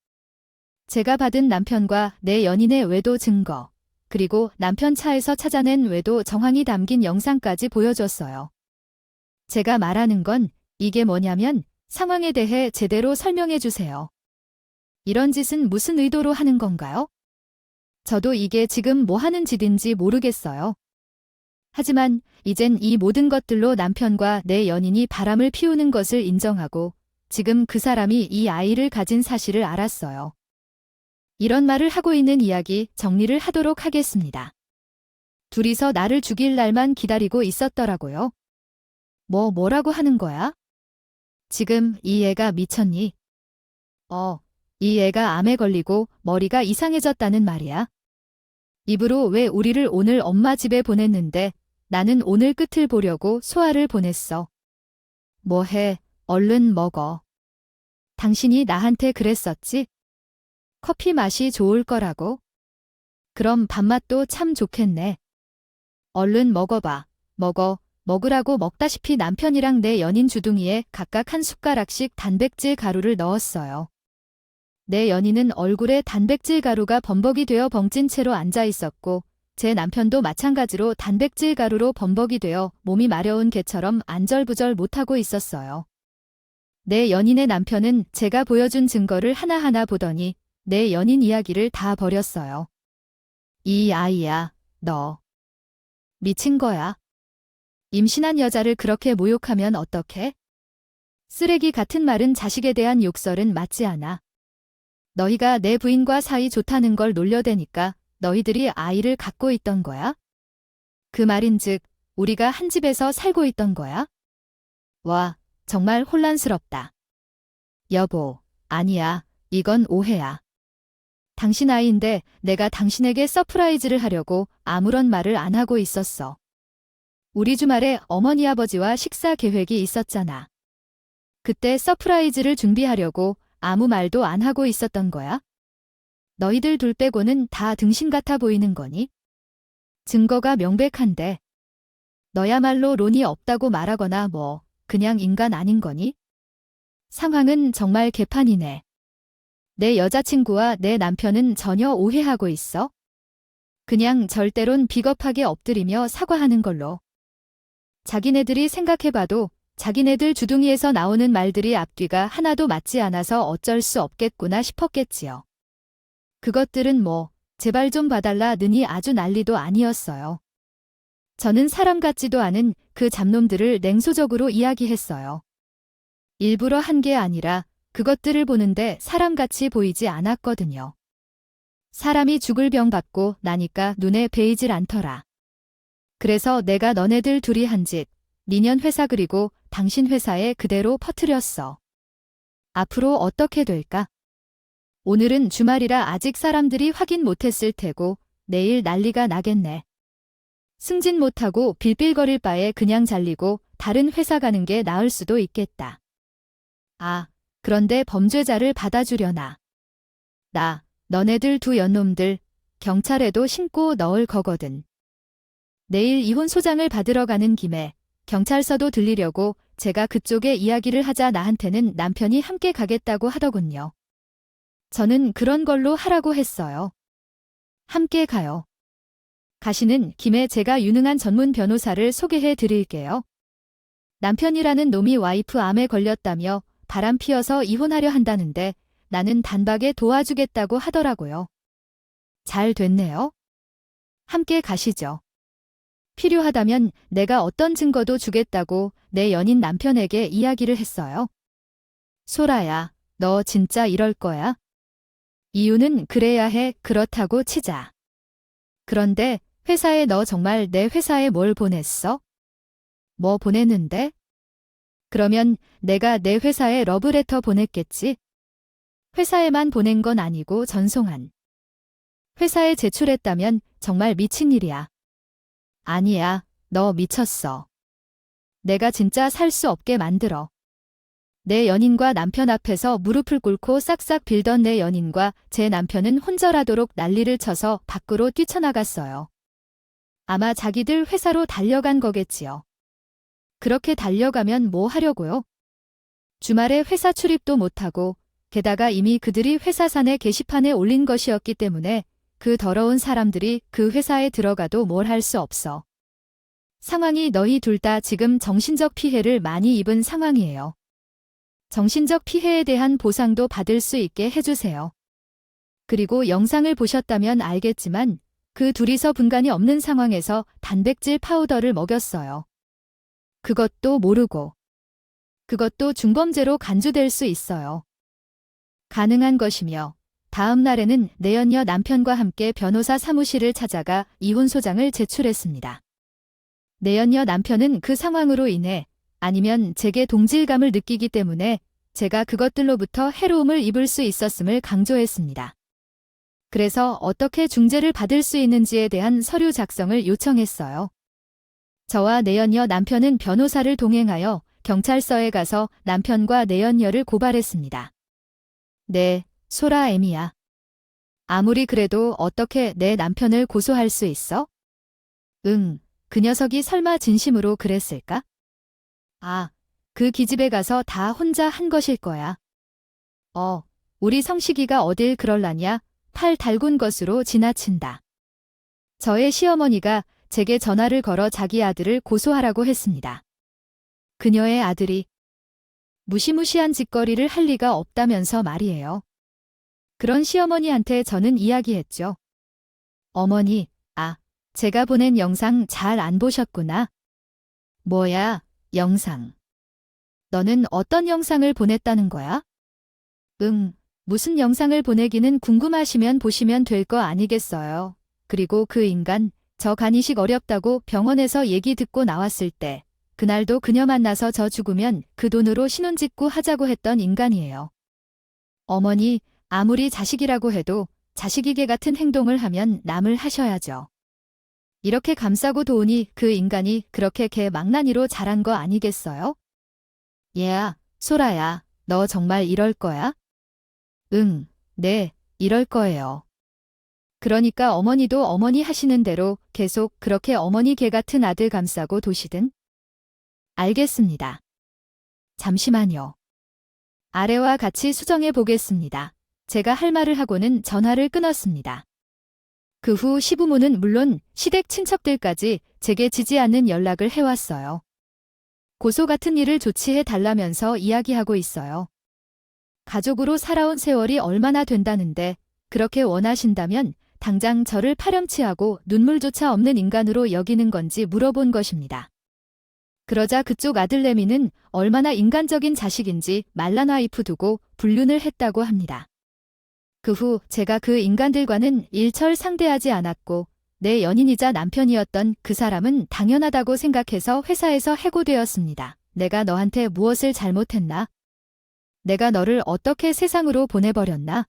제가 받은 남편과 내 연인의 외도 증거, 그리고 남편 차에서 찾아낸 외도 정황이 담긴 영상까지 보여줬어요. 제가 말하는 건 이게 뭐냐면 상황에 대해 제대로 설명해 주세요. 이런 짓은 무슨 의도로 하는 건가요? 저도 이게 지금 뭐 하는 짓인지 모르겠어요. 하지만 이젠 이 모든 것들로 남편과 내 연인이 바람을 피우는 것을 인정하고 지금 그 사람이 이 아이를 가진 사실을 알았어요. 이런 말을 하고 있는 이야기 정리를 하도록 하겠습니다. 둘이서 나를 죽일 날만 기다리고 있었더라고요. 뭐라고 하는 거야? 지금 이 애가 미쳤니? 이 애가 암에 걸리고 머리가 이상해졌다는 말이야. 입으로 왜 우리를 오늘 엄마 집에 보냈는데 나는 오늘 끝을 보려고 소아를 보냈어. 뭐해, 얼른 먹어. 당신이 나한테 그랬었지? 커피 맛이 좋을 거라고? 그럼 밥맛도 참 좋겠네. 얼른 먹어봐. 먹으라고 먹다시피 남편이랑 내 연인 주둥이에 각각 한 숟가락씩 단백질 가루를 넣었어요. 내 연인은 얼굴에 단백질 가루가 범벅이 되어 벙찐 채로 앉아 있었고 제 남편도 마찬가지로 단백질 가루로 범벅이 되어 몸이 마려운 개처럼 안절부절 못하고 있었어요. 내 연인의 남편은 제가 보여준 증거를 하나하나 보더니 내 연인 이야기를 다 버렸어요. 이 아이야, 너. 미친 거야. 임신한 여자를 그렇게 모욕하면 어떡해? 쓰레기 같은 말은 자식에 대한 욕설은 맞지 않아. 너희가 내 부인과 사이 좋다는 걸 놀려대니까 너희들이 아이를 갖고 있던 거야? 그 말인즉 우리가 한 집에서 살고 있던 거야? 와, 정말 혼란스럽다. 여보, 아니야. 이건 오해야. 당신 아이인데 내가 당신에게 서프라이즈를 하려고 아무런 말을 안 하고 있었어. 우리 주말에 어머니 아버지와 식사 계획이 있었잖아. 그때 서프라이즈를 준비하려고 아무 말도 안 하고 있었던 거야? 너희들 둘 빼고는 다 등신 같아 보이는 거니? 증거가 명백한데. 너야말로 론이 없다고 말하거나 뭐 그냥 인간 아닌 거니? 상황은 정말 개판이네. 내 여자친구와 내 남편은 전혀 오해하고 있어. 그냥 절대론 비겁하게 엎드리며 사과하는 걸로. 자기네들이 생각해봐도 자기네들 주둥이에서 나오는 말들이 앞뒤가 하나도 맞지 않아서 어쩔 수 없겠구나 싶었겠지요. 그것들은 뭐 제발 좀 봐달라 느니 아주 난리도 아니었어요. 저는 사람 같지도 않은 그 잡놈들을 냉소적으로 이야기했어요. 일부러 한 게 아니라 그것들을 보는데 사람같이 보이지 않았거든요. 사람이 죽을 병 받고 나니까 눈에 베이질 않더라. 그래서 내가 너네들 둘이 한 짓, 니년 회사 그리고 당신 회사에 그대로 퍼뜨렸어. 앞으로 어떻게 될까? 오늘은 주말이라 아직 사람들이 확인 못했을 테고 내일 난리가 나겠네. 승진 못하고 빌빌거릴 바에 그냥 잘리고 다른 회사 가는 게 나을 수도 있겠다. 아, 그런데 범죄자를 받아주려나. 너네들 두 연놈들 경찰에도 신고 넣을 거거든. 내일 이혼 소장을 받으러 가는 김에 경찰서도 들리려고 제가 그쪽에 이야기를 하자 나한테는 남편이 함께 가겠다고 하더군요. 저는 그런 걸로 하라고 했어요. 함께 가요. 가시는 김에 제가 유능한 전문 변호사를 소개해 드릴게요. 남편이라는 놈이 와이프 암에 걸렸다며 바람 피어서 이혼하려 한다는데 나는 단박에 도와주겠다고 하더라고요. 잘 됐네요. 함께 가시죠. 필요하다면 내가 어떤 증거도 주겠다고 내 연인 남편에게 이야기를 했어요. 소라야, 너 진짜 이럴 거야? 이유는 그래야 해. 그렇다고 치자. 그런데 회사에 너 정말 내 회사에 뭘 보냈어? 뭐 보냈는데? 그러면 내가 내 회사에 러브레터 보냈겠지? 회사에만 보낸 건 아니고 전송한. 회사에 제출했다면 정말 미친 일이야. 아니야, 너 미쳤어. 내가 진짜 살 수 없게 만들어. 내 연인과 남편 앞에서 무릎을 꿇고 싹싹 빌던 내 연인과 제 남편은 혼절하도록 난리를 쳐서 밖으로 뛰쳐나갔어요. 아마 자기들 회사로 달려간 거겠지요. 그렇게 달려가면 뭐 하려고요? 주말에 회사 출입도 못하고 게다가 이미 그들이 회사산의 게시판에 올린 것이었기 때문에 그 더러운 사람들이 그 회사에 들어가도 뭘 할 수 없어. 상황이 너희 둘 다 지금 정신적 피해를 많이 입은 상황이에요. 정신적 피해에 대한 보상도 받을 수 있게 해주세요. 그리고 영상을 보셨다면 알겠지만 그 둘이서 분간이 없는 상황에서 단백질 파우더를 먹였어요. 그것도 모르고. 그것도 중범죄로 간주될 수 있어요. 가능한 것이며 다음 날에는 내연녀 남편과 함께 변호사 사무실을 찾아가 이혼 소장을 제출했습니다. 내연녀 남편은 그 상황으로 인해 아니면 제게 동질감을 느끼기 때문에 제가 그것들로부터 해로움을 입을 수 있었음을 강조했습니다. 그래서 어떻게 중재를 받을 수 있는지에 대한 서류 작성을 요청했어요. 저와 내연녀 남편은 변호사를 동행하여 경찰서에 가서 남편과 내연녀를 고발했습니다. 네, 소라 M이야. 아무리 그래도 어떻게 내 남편을 고소할 수 있어? 응, 그 녀석이 설마 진심으로 그랬을까? 아, 그 기집애 가서 다 혼자 한 것일 거야. 우리 성식이가 어딜 그럴라냐? 팔 달군 것으로 지나친다. 저의 시어머니가 제게 전화를 걸어 자기 아들을 고소하라고 했습니다. 그녀의 아들이 무시무시한 짓거리를 할 리가 없다면서 말이에요. 그런 시어머니한테 저는 이야기했죠. 어머니, 제가 보낸 영상 잘 안 보셨구나. 뭐야, 영상. 너는 어떤 영상을 보냈다는 거야? 무슨 영상을 보내기는 궁금하시면 보시면 될 거 아니겠어요. 그리고 그 인간, 저 간이식 어렵다고 병원에서 얘기 듣고 나왔을 때, 그날도 그녀 만나서 저 죽으면 그 돈으로 신혼짓고 하자고 했던 인간이에요. 어머니, 아무리 자식이라고 해도 자식이게 같은 행동을 하면 남을 하셔야죠. 이렇게 감싸고 도우니 그 인간이 그렇게 개 망나니로 자란 거 아니겠어요? 얘야, 소라야, 너 정말 이럴 거야? 네, 이럴 거예요. 그러니까 어머니도 어머니 하시는 대로 계속 그렇게 어머니 개 같은 아들 감싸고 도시든? 알겠습니다. 잠시만요. 아래와 같이 수정해 보겠습니다. 제가 할 말을 하고는 전화를 끊었습니다. 그 후 시부모는 물론 시댁 친척들까지 제게 지지 않는 연락을 해왔어요. 고소 같은 일을 조치해 달라면서 이야기하고 있어요. 가족으로 살아온 세월이 얼마나 된다는데 그렇게 원하신다면 당장 저를 파렴치하고 눈물조차 없는 인간으로 여기는 건지 물어본 것입니다. 그러자 그쪽 아들내미는 얼마나 인간적인 자식인지 말란 와이프 두고 불륜을 했다고 합니다. 그 후 제가 그 인간들과는 일철 상대하지 않았고 내 연인이자 남편이었던 그 사람은 당연하다고 생각해서 회사에서 해고되었습니다. 내가 너한테 무엇을 잘못했나? 내가 너를 어떻게 세상으로 보내버렸나?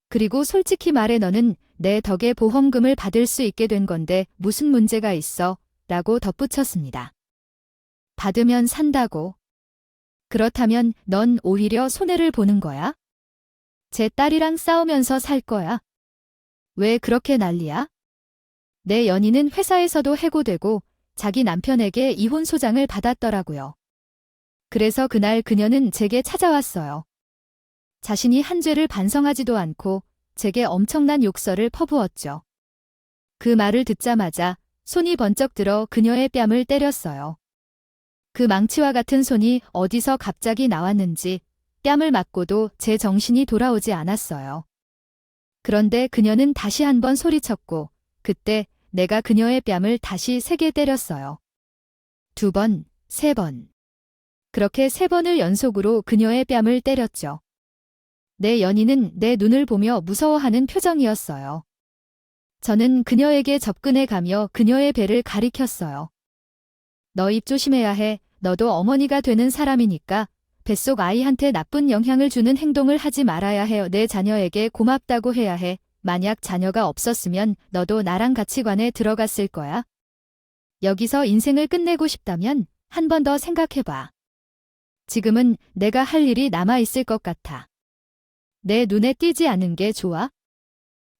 그리고 솔직히 말해 너는 내 덕에 보험금을 받을 수 있게 된 건데 무슨 문제가 있어? 라고 덧붙였습니다. 받으면 산다고. 그렇다면 넌 오히려 손해를 보는 거야? 제 딸이랑 싸우면서 살 거야. 왜 그렇게 난리야? 내 연인은 회사에서도 해고되고 자기 남편에게 이혼 소장을 받았더라고요. 그래서 그날 그녀는 제게 찾아왔어요. 자신이 한 죄를 반성하지도 않고 제게 엄청난 욕설을 퍼부었죠. 그 말을 듣자마자 손이 번쩍 들어 그녀의 뺨을 때렸어요. 그 망치와 같은 손이 어디서 갑자기 나왔는지 뺨을 맞고도 제 정신이 돌아오지 않았어요. 그런데 그녀는 다시 한번 소리쳤고 그때 내가 그녀의 뺨을 다시 3개 때렸어요. 2번, 3번. 그렇게 3번을 연속으로 그녀의 뺨을 때렸죠. 내 연인은 내 눈을 보며 무서워하는 표정이었어요. 저는 그녀에게 접근해 가며 그녀의 배를 가리켰어요. 너 입 조심해야 해. 너도 어머니가 되는 사람이니까 뱃속 아이한테 나쁜 영향을 주는 행동을 하지 말아야 해요. 내 자녀에게 고맙다고 해야 해. 만약 자녀가 없었으면 너도 나랑 가치관에 들어갔을 거야. 여기서 인생을 끝내고 싶다면 한 번 더 생각해봐. 지금은 내가 할 일이 남아있을 것 같아. 내 눈에 띄지 않은 게 좋아?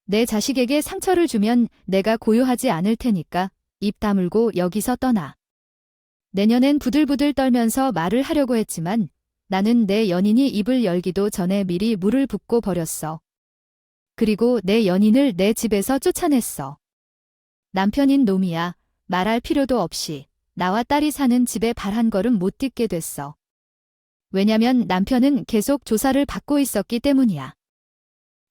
내 자식에게 상처를 주면 내가 고요하지 않을 테니까 입 다물고 여기서 떠나. 내년엔 부들부들 떨면서 말을 하려고 했지만 나는 내 연인이 입을 열기도 전에 미리 물을 붓고 버렸어. 그리고 내 연인을 내 집에서 쫓아냈어. 남편인 놈이야. 말할 필요도 없이 나와 딸이 사는 집에 발 한 걸음 못 딛게 됐어. 왜냐면 남편은 계속 조사를 받고 있었기 때문이야.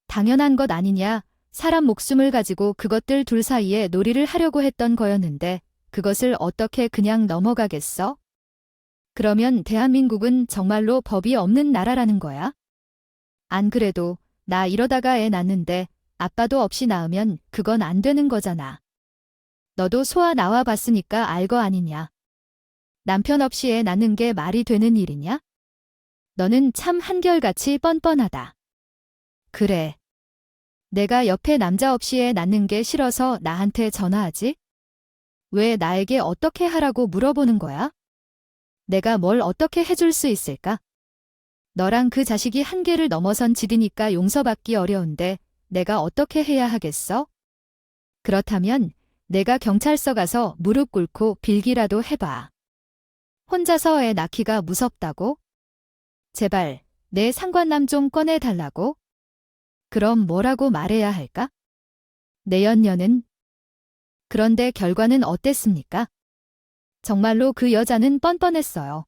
당연한 것 아니냐. 사람 목숨을 가지고 그것들 둘 사이에 놀이를 하려고 했던 거였는데 그것을 어떻게 그냥 넘어가겠어? 그러면 대한민국은 정말로 법이 없는 나라라는 거야? 안 그래도 나 이러다가 애 낳는데 아빠도 없이 낳으면 그건 안 되는 거잖아. 너도 소아 나와 봤으니까 알 거 아니냐. 남편 없이 애 낳는 게 말이 되는 일이냐? 너는 참 한결같이 뻔뻔하다. 그래. 내가 옆에 남자 없이 애 낳는 게 싫어서 나한테 전화하지? 왜 나에게 어떻게 하라고 물어보는 거야? 내가 뭘 어떻게 해줄 수 있을까? 너랑 그 자식이 한계를 넘어선 짓이니까 용서받기 어려운데 내가 어떻게 해야 하겠어? 그렇다면 내가 경찰서 가서 무릎 꿇고 빌기라도 해봐. 혼자서 애 낳기가 무섭다고? 제발 내 상관남 좀 꺼내달라고? 그럼 뭐라고 말해야 할까? 내연녀는? 그런데 결과는 어땠습니까? 정말로 그 여자는 뻔뻔했어요.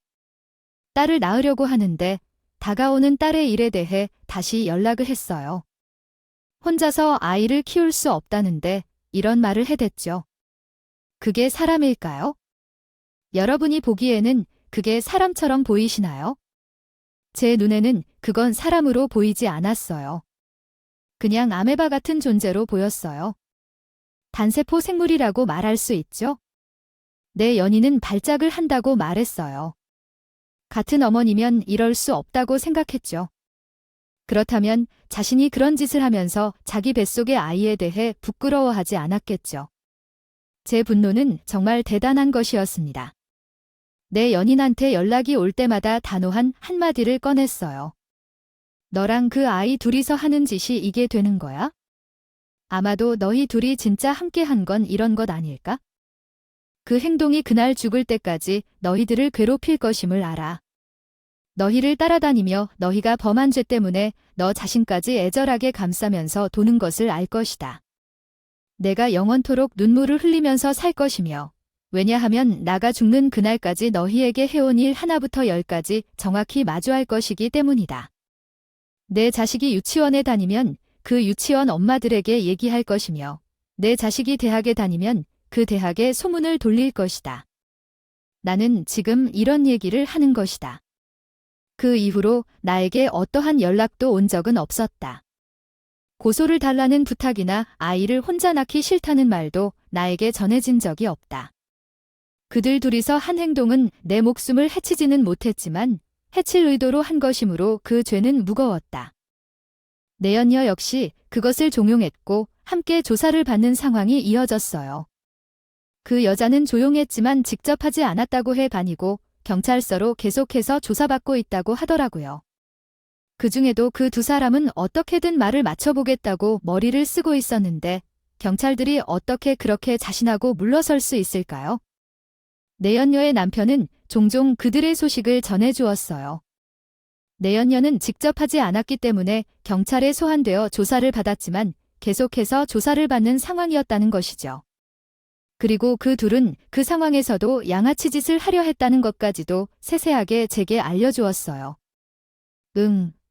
딸을 낳으려고 하는데 다가오는 딸의 일에 대해 다시 연락을 했어요. 혼자서 아이를 키울 수 없다는데 이런 말을 해댔죠. 그게 사람일까요? 여러분이 보기에는 그게 사람처럼 보이시나요? 제 눈에는 그건 사람으로 보이지 않았어요. 그냥 아메바 같은 존재로 보였어요. 단세포 생물이라고 말할 수 있죠? 내 연인은 발작을 한다고 말했어요. 같은 어머니면 이럴 수 없다고 생각했죠. 그렇다면 자신이 그런 짓을 하면서 자기 뱃속의 아이에 대해 부끄러워하지 않았겠죠. 제 분노는 정말 대단한 것이었습니다. 내 연인한테 연락이 올 때마다 단호한 한마디를 꺼냈어요. 너랑 그 아이 둘이서 하는 짓이 이게 되는 거야? 아마도 너희 둘이 진짜 함께 한 건 이런 것 아닐까? 그 행동이 그날 죽을 때까지 너희들을 괴롭힐 것임을 알아. 너희를 따라다니며 너희가 범한 죄 때문에 너 자신까지 애절하게 감싸면서 도는 것을 알 것이다. 내가 영원토록 눈물을 흘리면서 살 것이며 왜냐하면 나가 죽는 그날까지 너희에게 해온 일 하나부터 열까지 정확히 마주할 것이기 때문이다. 내 자식이 유치원에 다니면 그 유치원 엄마들에게 얘기할 것이며 내 자식이 대학에 다니면 그 대학에 소문을 돌릴 것이다. 나는 지금 이런 얘기를 하는 것이다. 그 이후로 나에게 어떠한 연락도 온 적은 없었다. 고소를 달라는 부탁이나 아이를 혼자 낳기 싫다는 말도 나에게 전해진 적이 없다. 그들 둘이서 한 행동은 내 목숨을 해치지는 못했지만 해칠 의도로 한 것이므로 그 죄는 무거웠다. 내연녀 역시 그것을 종용했고 함께 조사를 받는 상황이 이어졌어요. 그 여자는 조용했지만 직접 하지 않았다고 해 반이고 경찰서로 계속해서 조사받고 있다고 하더라고요. 그 중에도 그 두 사람은 어떻게든 말을 맞춰보겠다고 머리를 쓰고 있었는데 경찰들이 어떻게 그렇게 자신하고 물러설 수 있을까요? 내연녀의 남편은 종종 그들의 소식을 전해주었어요. 내연녀는 직접 하지 않았기 때문에 경찰에 소환되어 조사를 받았지만 계속해서 조사를 받는 상황이었다는 것이죠. 그리고 그 둘은 그 상황에서도 양아치 짓을 하려 했다는 것까지도 세세하게 제게 알려주었어요.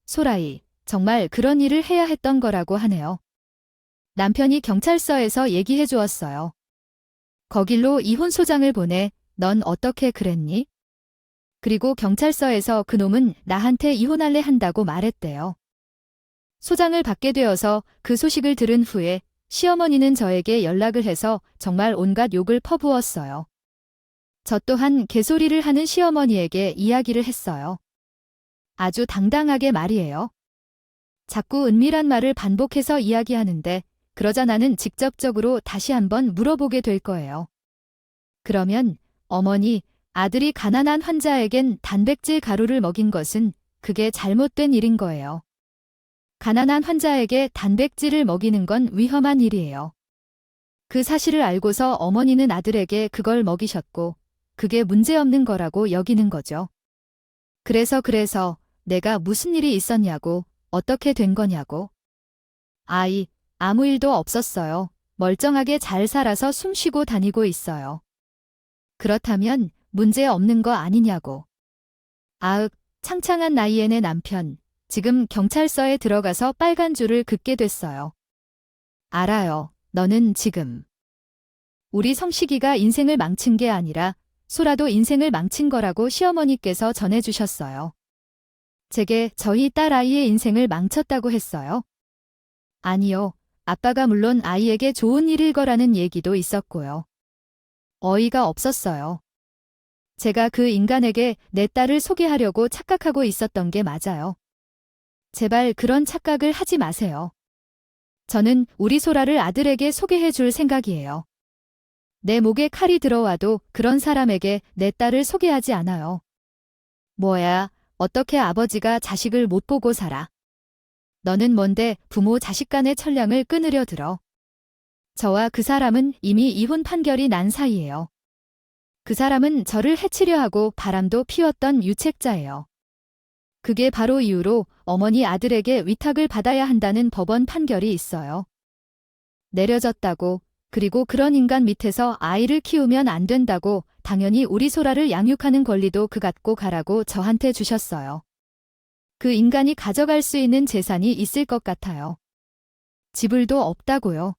소라이, 정말 그런 일을 해야 했던 거라고 하네요. 남편이 경찰서에서 얘기해 주었어요. 거길로 이혼소장을 보내 넌 어떻게 그랬니? 그리고 경찰서에서 그놈은 나한테 이혼할래 한다고 말했대요. 소장을 받게 되어서 그 소식을 들은 후에 시어머니는 저에게 연락을 해서 정말 온갖 욕을 퍼부었어요. 저 또한 개소리를 하는 시어머니에게 이야기를 했어요. 아주 당당하게 말이에요. 자꾸 은밀한 말을 반복해서 이야기하는데 그러자 나는 직접적으로 다시 한번 물어보게 될 거예요. 그러면 어머니, 아들이 가난한 환자에겐 단백질 가루를 먹인 것은 그게 잘못된 일인 거예요. 가난한 환자에게 단백질을 먹이는 건 위험한 일이에요. 그 사실을 알고서 어머니는 아들에게 그걸 먹이셨고 그게 문제없는 거라고 여기는 거죠. 그래서 내가 무슨 일이 있었냐고, 어떻게 된 거냐고. 아이, 아무 일도 없었어요. 멀쩡하게 잘 살아서 숨 쉬고 다니고 있어요. 그렇다면 문제 없는 거 아니냐고. 아윽, 창창한 나이에 내 남편. 지금 경찰서에 들어가서 빨간 줄을 긋게 됐어요. 알아요. 너는 지금. 우리 성식이가 인생을 망친 게 아니라 소라도 인생을 망친 거라고 시어머니께서 전해주셨어요. 제게 저희 딸아이의 인생을 망쳤다고 했어요. 아니요. 아빠가 물론 아이에게 좋은 일일 거라는 얘기도 있었고요. 어이가 없었어요. 제가 그 인간에게 내 딸을 소개하려고 착각하고 있었던 게 맞아요. 제발 그런 착각을 하지 마세요. 저는 우리 소라를 아들에게 소개해 줄 생각이에요. 내 목에 칼이 들어와도 그런 사람에게 내 딸을 소개하지 않아요. 뭐야, 어떻게 아버지가 자식을 못 보고 살아? 너는 뭔데 부모 자식 간의 철량을 끊으려 들어. 저와 그 사람은 이미 이혼 판결이 난 사이예요. 그 사람은 저를 해치려 하고 바람도 피웠던 유책자예요. 그게 바로 이유로 어머니 아들에게 위탁을 받아야 한다는 법원 판결이 있어요. 내려졌다고, 그리고 그런 인간 밑에서 아이를 키우면 안 된다고 당연히 우리 소라를 양육하는 권리도 그 갖고 가라고 저한테 주셨어요. 그 인간이 가져갈 수 있는 재산이 있을 것 같아요. 지불도 없다고요.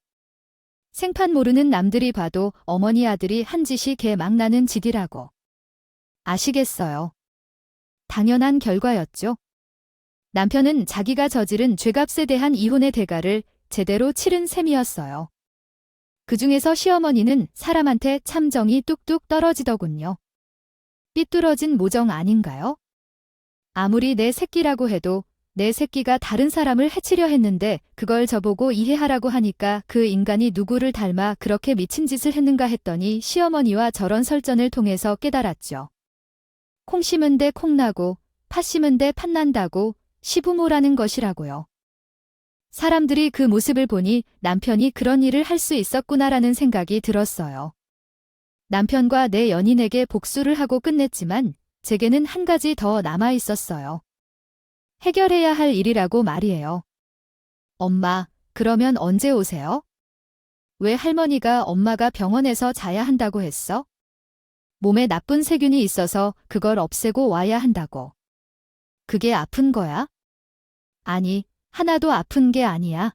생판 모르는 남들이 봐도 어머니 아들이 한 짓이 개 막 나는 짓이라고. 아시겠어요? 당연한 결과였죠. 남편은 자기가 저지른 죄값에 대한 이혼의 대가를 제대로 치른 셈이었어요. 그중에서 시어머니는 사람한테 참 정이 뚝뚝 떨어지더군요. 삐뚤어진 모정 아닌가요? 아무리 내 새끼라고 해도 내 새끼가 다른 사람을 해치려 했는데 그걸 저보고 이해하라고 하니까 그 인간이 누구를 닮아 그렇게 미친 짓을 했는가 했더니 시어머니와 저런 설전을 통해서 깨달았죠. 콩 심은 데 콩 나고 팥 심은 데 팥 난다고 시부모라는 것이라고요. 사람들이 그 모습을 보니 남편이 그런 일을 할 수 있었구나라는 생각이 들었어요. 남편과 내 연인에게 복수를 하고 끝냈지만 제게는 한 가지 더 남아 있었어요. 해결해야 할 일이라고 말이에요. 엄마, 그러면 언제 오세요? 왜 할머니가 엄마가 병원에서 자야 한다고 했어? 몸에 나쁜 세균이 있어서 그걸 없애고 와야 한다고. 그게 아픈 거야? 아니, 하나도 아픈 게 아니야.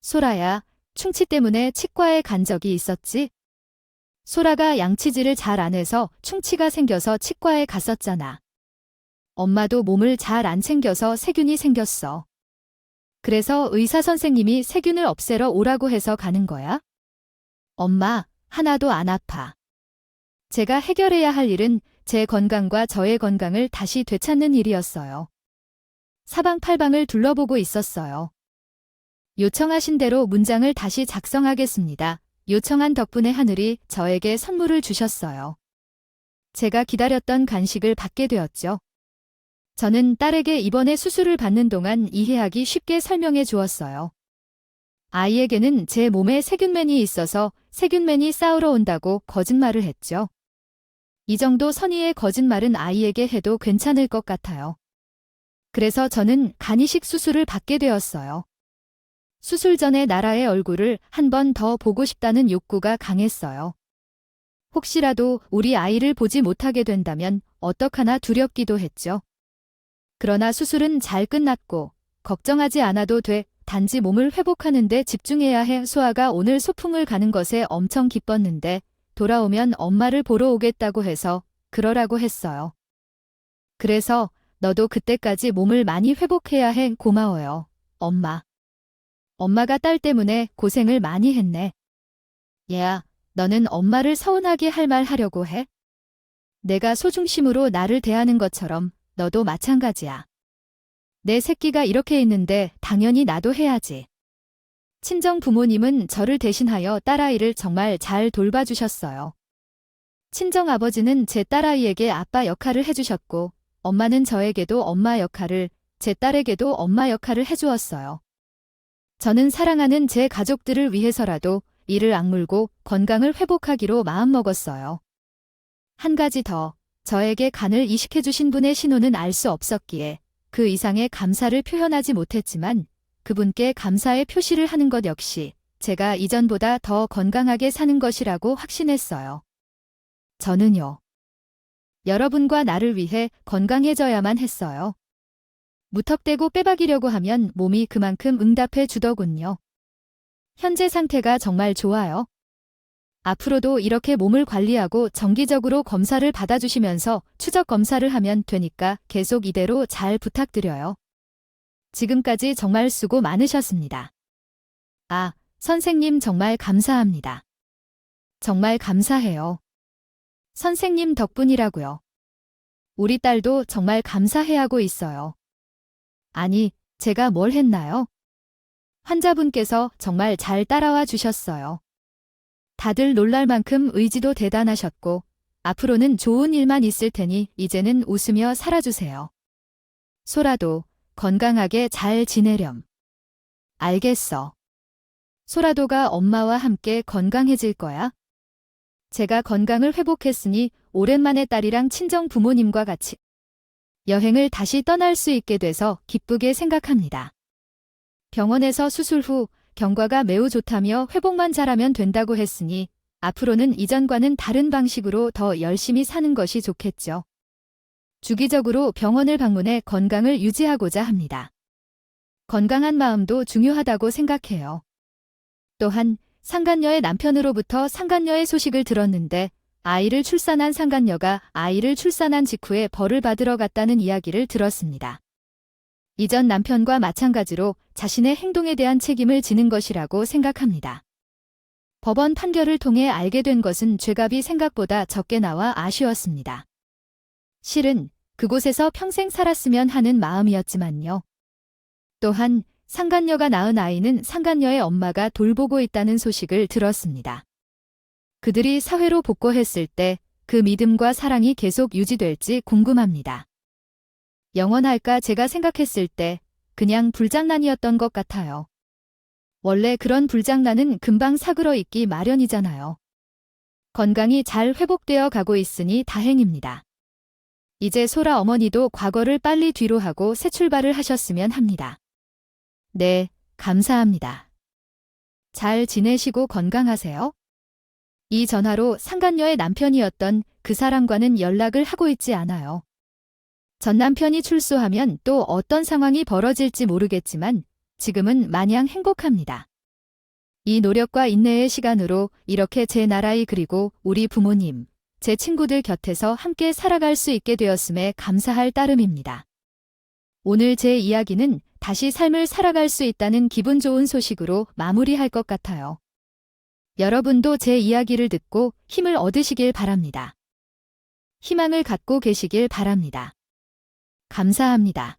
소라야, 충치 때문에 치과에 간 적이 있었지? 소라가 양치질을 잘 안 해서 충치가 생겨서 치과에 갔었잖아. 엄마도 몸을 잘 안 챙겨서 세균이 생겼어. 그래서 의사 선생님이 세균을 없애러 오라고 해서 가는 거야? 엄마, 하나도 안 아파. 제가 해결해야 할 일은 제 건강과 저의 건강을 다시 되찾는 일이었어요. 사방팔방을 둘러보고 있었어요. 요청하신 대로 문장을 다시 작성하겠습니다. 요청한 덕분에 하늘이 저에게 선물을 주셨어요. 제가 기다렸던 간식을 받게 되었죠. 저는 딸에게 이번에 수술을 받는 동안 이해하기 쉽게 설명해 주었어요. 아이에게는 제 몸에 세균맨이 있어서 세균맨이 싸우러 온다고 거짓말을 했죠. 이 정도 선의의 거짓말은 아이에게 해도 괜찮을 것 같아요. 그래서 저는 간이식 수술을 받게 되었어요. 수술 전에 나라의 얼굴을 한 번 더 보고 싶다는 욕구가 강했어요. 혹시라도 우리 아이를 보지 못하게 된다면 어떡하나 두렵기도 했죠. 그러나 수술은 잘 끝났고 걱정하지 않아도 돼. 단지 몸을 회복하는 데 집중해야 해. 소아가 오늘 소풍을 가는 것에 엄청 기뻤는데 돌아오면 엄마를 보러 오겠다고 해서 그러라고 했어요. 그래서 너도 그때까지 몸을 많이 회복해야 해. 고마워요, 엄마. 엄마가 딸 때문에 고생을 많이 했네. 얘야, 너는 엄마를 서운하게 할 말 하려고 해? 내가 소중심으로 나를 대하는 것처럼 너도 마찬가지야. 내 새끼가 이렇게 있는데 당연히 나도 해야지. 친정 부모님은 저를 대신하여 딸아이를 정말 잘 돌봐주셨어요. 친정 아버지는 제 딸아이에게 아빠 역할을 해주셨고 엄마는 저에게도 엄마 역할을, 제 딸에게도 엄마 역할을 해주었어요. 저는 사랑하는 제 가족들을 위해서라도 이를 악물고 건강을 회복하기로 마음먹었어요. 한 가지 더, 저에게 간을 이식해주신 분의 신원은 알 수 없었기에 그 이상의 감사를 표현하지 못했지만 그분께 감사의 표시를 하는 것 역시 제가 이전보다 더 건강하게 사는 것이라고 확신했어요. 저는요. 여러분과 나를 위해 건강해져야만 했어요. 무턱대고 빼박이려고 하면 몸이 그만큼 응답해 주더군요. 현재 상태가 정말 좋아요. 앞으로도 이렇게 몸을 관리하고 정기적으로 검사를 받아주시면서 추적 검사를 하면 되니까 계속 이대로 잘 부탁드려요. 지금까지 정말 수고 많으셨습니다. 아, 선생님 정말 감사합니다. 정말 감사해요. 선생님 덕분이라고요. 우리 딸도 정말 감사해하고 있어요. 아니, 제가 뭘 했나요? 환자분께서 정말 잘 따라와 주셨어요. 다들 놀랄 만큼 의지도 대단하셨고 앞으로는 좋은 일만 있을 테니 이제는 웃으며 살아주세요. 소라도 건강하게 잘 지내렴. 알겠어. 소라도가 엄마와 함께 건강해질 거야. 제가 건강을 회복했으니 오랜만에 딸이랑 친정 부모님과 같이 여행을 다시 떠날 수 있게 돼서 기쁘게 생각합니다. 병원에서 수술 후 경과가 매우 좋다며 회복만 잘하면 된다고 했으니 앞으로는 이전과는 다른 방식으로 더 열심히 사는 것이 좋겠죠. 주기적으로 병원을 방문해 건강을 유지하고자 합니다. 건강한 마음도 중요하다고 생각해요. 또한 상간녀의 남편으로부터 상간녀의 소식을 들었는데 아이를 출산한 상간녀가 아이를 출산한 직후에 벌을 받으러 갔다는 이야기를 들었습니다. 이전 남편과 마찬가지로 자신의 행동에 대한 책임을 지는 것이라고 생각합니다. 법원 판결을 통해 알게 된 것은 죄값이 생각보다 적게 나와 아쉬웠습니다. 실은 그곳에서 평생 살았으면 하는 마음이었지만요. 또한 상간녀가 낳은 아이는 상간녀의 엄마가 돌보고 있다는 소식을 들었습니다. 그들이 사회로 복귀했을 때 그 믿음과 사랑이 계속 유지될지 궁금합니다. 영원할까 제가 생각했을 때 그냥 불장난이었던 것 같아요. 원래 그런 불장난은 금방 사그러 있기 마련이잖아요. 건강이 잘 회복되어 가고 있으니 다행입니다. 이제 소라 어머니도 과거를 빨리 뒤로 하고 새 출발을 하셨으면 합니다. 네, 감사합니다. 잘 지내시고 건강하세요? 이 전화로 상간녀의 남편이었던 그 사람과는 연락을 하고 있지 않아요. 전 남편이 출소하면 또 어떤 상황이 벌어질지 모르겠지만 지금은 마냥 행복합니다. 이 노력과 인내의 시간으로 이렇게 제 나라이 그리고 우리 부모님, 제 친구들 곁에서 함께 살아갈 수 있게 되었음에 감사할 따름입니다. 오늘 제 이야기는 다시 삶을 살아갈 수 있다는 기분 좋은 소식으로 마무리할 것 같아요. 여러분도 제 이야기를 듣고 힘을 얻으시길 바랍니다. 희망을 갖고 계시길 바랍니다. 감사합니다.